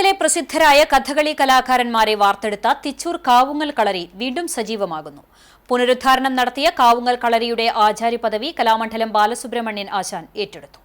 കേരളത്തിലെ പ്രസിദ്ധരായ കഥകളി കലാകാരന്മാരെ വാർത്തെടുത്ത തിച്ചൂർ കാവുങ്ങൽ കളരി വീണ്ടും സജീവമാകുന്നു. പുനരുദ്ധാരണം നടത്തിയ കാവുങ്ങൽ കളരിയുടെ ആചാര്യപദവി കലാമണ്ഡലം ബാലസുബ്രഹ്മണ്യൻ ആശാൻ ഏറ്റെടുത്തു.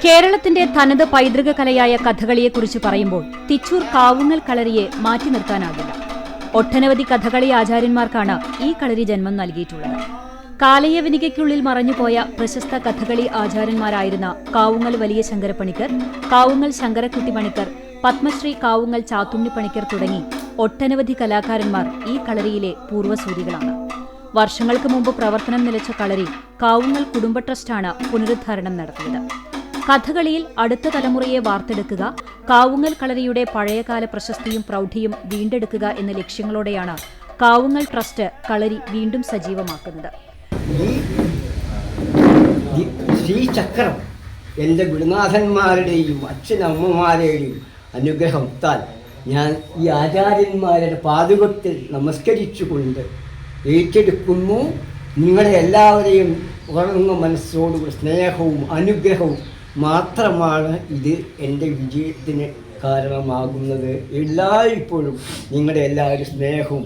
കേരളത്തിന്റെ തനത് പൈതൃക കലയായ കഥകളിയെക്കുറിച്ച് പറയുമ്പോൾ തിച്ചൂർ കാവുങ്ങൽ കളരിയെ മാറ്റി നിർത്താനാകില്ല. ഒട്ടനവധി കഥകളി ആചാര്യന്മാർക്കാണ് ഈ കളരി ജന്മം നൽകിയിട്ടുള്ളത്. കാലയവനികയ്ക്കുള്ളിൽ മറഞ്ഞുപോയ പ്രശസ്ത കഥകളി ആചാര്യന്മാരായിരുന്ന കാവുങ്ങൽ വലിയ ശങ്കരപ്പണിക്കർ, കാവുങ്ങൽ ശങ്കരക്കുട്ടി പണിക്കർ, പത്മശ്രീ കാവുങ്ങൽ ചാത്തുണ്ണി പണിക്കർ തുടങ്ങി ഒട്ടനവധി കലാകാരന്മാർ ഈ കളരിയിലെ പൂർവ്വസൂരികളാണ്. വർഷങ്ങൾക്ക് മുമ്പ് പ്രവർത്തനം നിലച്ച കളരി കാവുങ്ങൽ കുടുംബ ട്രസ്റ്റാണ് പുനരുദ്ധാരണം നടത്തിയത്. കഥകളിയിൽ അടുത്ത തലമുറയെ വാർത്തെടുക്കുക, കാവുങ്ങൽ കളരിയുടെ പഴയകാല പ്രശസ്തിയും പ്രൗഢിയും വീണ്ടെടുക്കുക എന്ന ലക്ഷ്യങ്ങളോടെയാണ് കാവുങ്ങൽ ട്രസ്റ്റ് കളരി വീണ്ടും സജീവമാക്കുന്നത്. ശ്രീചക്രം എൻ്റെ ഗുരുനാഥന്മാരുടെയും അച്ഛനമ്മമാരുടെയും അനുഗ്രഹത്താൽ ഞാൻ ഈ ആചാര്യന്മാരുടെ പാദുകത്തിൽ നമസ്കരിച്ചുകൊണ്ട് ഏറ്റെടുക്കുന്നു. നിങ്ങളെ എല്ലാവരെയും ഉറങ്ങുന്ന മനസ്സോടുകൂടി സ്നേഹവും അനുഗ്രഹവും മാത്രമാണ് ഇത് എൻ്റെ വിജയത്തിന് കാരണമാകുന്നത്. എല്ലായ്പ്പോഴും നിങ്ങളുടെ എല്ലാവരും സ്നേഹവും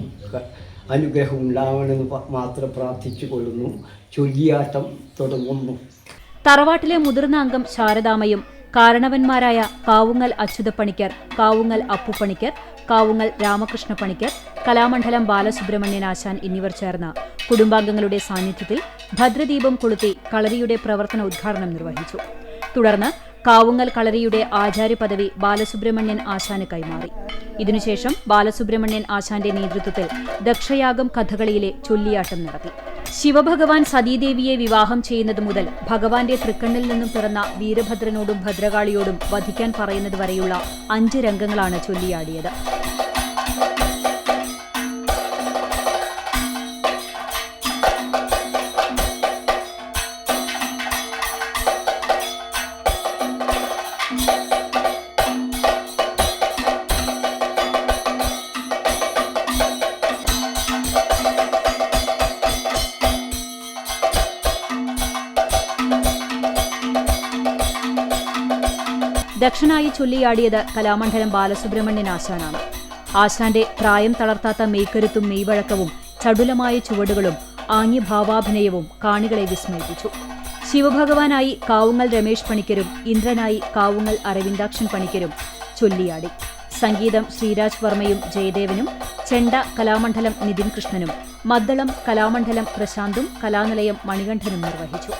അനുഗ്രഹവും ഉണ്ടാവണമെന്ന് മാത്രം പ്രാർത്ഥിച്ചു കൊള്ളുന്നു. ചൊല്ലിയാട്ടം തുടങ്ങുന്നു. തറവാട്ടിലെ മുതിർന്ന അംഗം ശാരദാമ്മയും കാരണവന്മാരായ കാവുങ്ങൽ അച്യുതപ്പണിക്കർ, കാവുങ്ങൽ അപ്പുപണിക്കർ, കാവുങ്ങൽ രാമകൃഷ്ണ പണിക്കർ, കലാമണ്ഡലം ബാലസുബ്രഹ്മണ്യൻ ആശാൻ എന്നിവർ ചേർന്ന് കുടുംബാംഗങ്ങളുടെ സാന്നിധ്യത്തിൽ ഭദ്രദീപം കൊളുത്തി കളരിയുടെ പ്രവർത്തന ഉദ്ഘാടനം നിർവഹിച്ചു. തുടർന്ന് കാവുങ്ങൽ കളരിയുടെ ആചാര്യപദവി ബാലസുബ്രഹ്മണ്യൻ ആശാന് കൈമാറി. ഇതിനുശേഷം ബാലസുബ്രഹ്മണ്യൻ ആശാന്റെ നേതൃത്വത്തിൽ ദക്ഷയാഗം കഥകളിയിലെ ചൊല്ലിയാട്ടം നടത്തി. ശിവഭഗവാൻ സതീദേവിയെ വിവാഹം ചെയ്യുന്നത് മുതൽ ഭഗവാന്റെ തൃക്കണ്ണിൽ നിന്നും പിറന്ന വീരഭദ്രനോടും ഭദ്രകാളിയോടും വധിക്കാൻ പറയുന്നത് വരെയുള്ള 5 രംഗങ്ങളാണ് ചൊല്ലിയാടിയത്. ദക്ഷനായി ചൊല്ലിയാടിയത് കലാമണ്ഡലം ബാലസുബ്രഹ്മണ്യൻ ആശാനാണ്. ആശാന്റെ പ്രായം തളർത്താത്ത മെയ്ക്കരുത്തും മെയ്വഴക്കവും ചടുലമായ ചുവടുകളും ആംഗ്യഭാവാഭിനയവും കാണികളെ വിസ്മയിപ്പിച്ചു. ശിവഭഗവാനായി കാവുങ്ങൽ രമേഷ് പണിക്കരും ഇന്ദ്രനായി കാവുങ്ങൽ അരവിന്ദാക്ഷൻ പണിക്കരും ചൊല്ലിയാടി. സംഗീതം ശ്രീരാജ് വർമ്മയും ജയദേവനും, ചെണ്ട കലാമണ്ഡലം നിതിൻ കൃഷ്ണനും, മദ്ദളം കലാമണ്ഡലം പ്രശാന്തും, കലാനിലയം മണികണ്ഠനും നിർവഹിച്ചു.